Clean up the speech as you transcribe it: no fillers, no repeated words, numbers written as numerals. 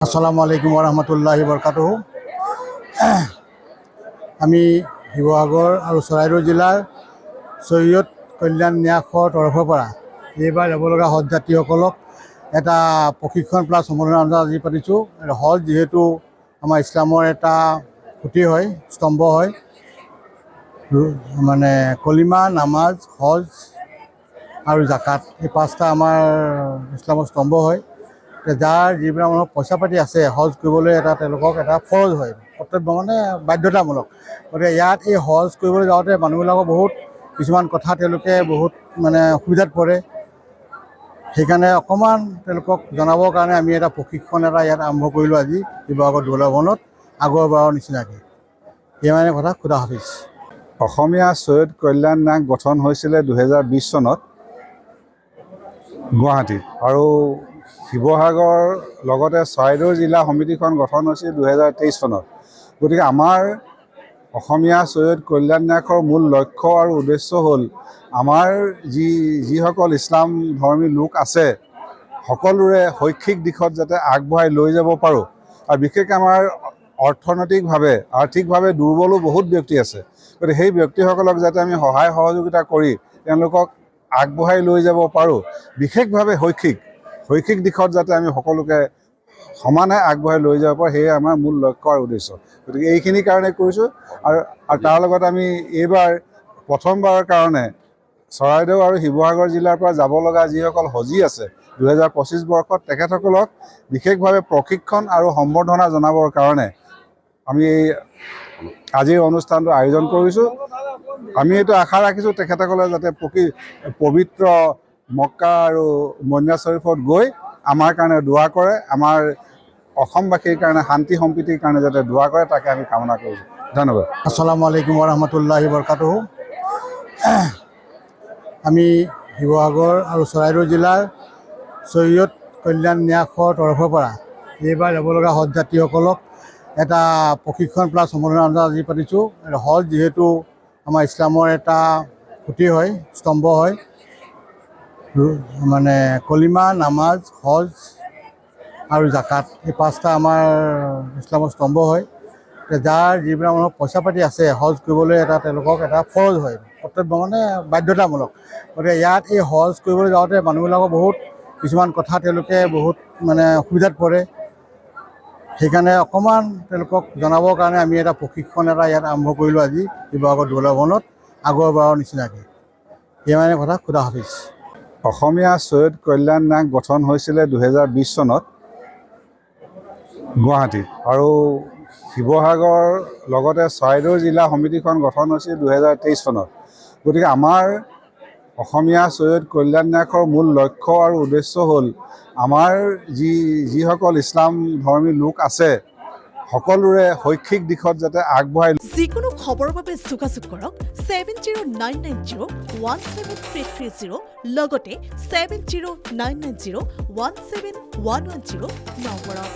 আসসালামু আলাইকুম ওৰহমতুল্লাহি বৰকাতুহু। আমি শিৱসাগৰ আৰু চৰাইদেউ জিলাৰ চৈয়দ কল্যাণ ন্যাসৰ তৰফৰ পৰা এইবাৰ যাব লগা হজ যাত্ৰীসকলক এটা প্ৰশিক্ষণ প্লাছ সম্বোধনা আজি পাতিছোঁ। হজ যিহেতু আমাৰ ইছলামৰ এটা খুঁটি হয়, স্তম্ভ হয়, মানে কলিমা, নামাজ, হজ আৰু জাকাত, এই পাঁচটা আমাৰ ইছলামৰ স্তম্ভ হয়। যাৰ যিবিলাক মানুহৰ পইচা পাতি আছে, হজ কৰিবলৈ তেওঁলোকক এটা ফৰজ হয়, কৰ্তব্য মানে বাধ্যতামূলক। গতিকে ইয়াত এই হজ কৰিবলৈ যাওঁতে মানুহবিলাকৰ বহুত কিছুমান কথা তেওঁলোকে বহুত অসুবিধাত পৰে। সেইকাৰণে অকণমান তেওঁলোকক জনাবৰ কাৰণে আমি এটা প্ৰশিক্ষণ ইয়াত আৰম্ভ কৰিলোঁ আজি শিৱসাগৰ দৌল ভৱনত, আগৰবাৰৰ নিচিনাকৈ। সেই কথা। খুদা হাফিজ। অসমীয়া চৈয়দ কল্যাণ ন্যাস গঠন হৈছিলে 2020 চনত গুৱাহাটীত, আৰু শিৱসাগৰ লগতে চৰাইদেউ জিলা সমিতিখন গঠন হৈছিল 2023 চনত। গতিকে আমাৰ অসমীয়া চৈয়দ কল্যাণ ন্যাসৰ মূল লক্ষ্য আৰু উদ্দেশ্য হ'ল আমাৰ যিসকল ইছলাম ধৰ্মী লোক আছে সকলোৰে শৈক্ষিক দিশত যাতে আগবঢ়াই লৈ যাব পাৰোঁ। আৰু বিশেষকৈ আমাৰ আৰ্থিকভাৱে দুৰ্বলো বহুত ব্যক্তি আছে। গতিকে সেই ব্যক্তিসকলক যাতে আমি সহায় সহযোগিতা কৰি তেওঁলোকক আগবঢ়াই লৈ যাব পাৰোঁ, বিশেষভাৱে শৈক্ষিক দিশত যাতে আমি সকলোকে সমানে আগবঢ়াই লৈ যাব পাৰোঁ, সেয়ে আমাৰ মূল লক্ষ্য আৰু উদ্দেশ্য। গতিকে এইখিনি কাৰণে কৰিছোঁ। আৰু তাৰ লগত আমি এইবাৰ প্ৰথমবাৰৰ কাৰণে চৰাইদেউ আৰু শিৱসাগৰ জিলাৰ পৰা যাব লগা যিসকল হজী আছে 2025 বৰ্ষত, তেখেতসকলক বিশেষভাৱে প্ৰশিক্ষণ আৰু সম্বৰ্ধনা জনাবৰ কাৰণে আমি আজিৰ অনুষ্ঠানটো আয়োজন কৰিছোঁ। আমি এইটো আশা ৰাখিছোঁ তেখেতসকলে যাতে পবিত্ৰ মক্কা আৰু মদিনা শ্বৰীফত গৈ আমাৰ কাৰণে দোৱা কৰে, আমাৰ অসমবাসীৰ কাৰণে শান্তি সম্প্ৰীতিৰ কাৰণে যাতে দোৱা কৰে, তাকে আমি কামনা কৰিছোঁ। ধন্যবাদ। আসসালামু আলাইকুম ওৰহমতুল্লাহি বৰকাতুহু। আমি শিৱসাগৰ আৰু চৰাইদেউ জিলাৰ চৈয়দ কল্যাণ ন্যাসৰ তৰফৰ পৰা এইবাৰ যাব লগা হজ যাত্ৰীসকলক এটা প্ৰশিক্ষণ প্লাছ সম্বোধনা আজি পাতিছোঁ। হজ যিহেতু আমাৰ ইছলামৰ এটা খুঁটি হয়, স্তম্ভ হয়, মানে কলিমা, নামাজ, হজ আৰু জাকাত, এই পাঁচটা আমাৰ ইছলামৰ স্তম্ভ হয়। যাৰ যিবিলাক মানুহৰ পইচা পাতি আছে, হজ কৰিবলৈ তেওঁলোকক এটা ফৰজ হয়, কৰ্তব্য মানে বাধ্যতামূলক। গতিকে ইয়াত এই হজ কৰিবলৈ যাওঁতে মানুহবিলাকৰ বহুত কিছুমান কথা তেওঁলোকে বহুত অসুবিধাত পৰে। সেইকাৰণে অকণমান তেওঁলোকক জনাবৰ কাৰণে আমি এটা প্ৰশিক্ষণ ইয়াত আৰম্ভ কৰিলোঁ আজি শিৱসাগৰ দৌল ভৱনত, আগৰবাৰৰ নিচিনাকৈ। সেই কথা। খুদা হাফিজ। অসমীয়া চৈয়দ কল্যাণ ন্যাস গঠন হৈছিলে 2020 চনত গুৱাহাটীত, আৰু শিৱসাগৰ লগতে চৰাইদেউ জিলা সমিতিখন গঠন হৈছিল 2023 চনত। গতিকে আমাৰ অসমীয়া চৈয়দ কল্যাণ ন্যাসৰ মূল লক্ষ্য আৰু উদ্দেশ্য হ'ল আমাৰ যিসকল ইছলাম ধৰ্মী লোক আছে সকলোৰে শৈক্ষিক দিশত যাতে আগবঢ়াই। যিকোনো খবৰৰ বাবে যোগাযোগ কৰক 7099017330 লগতে 7099017110 নম্বৰত।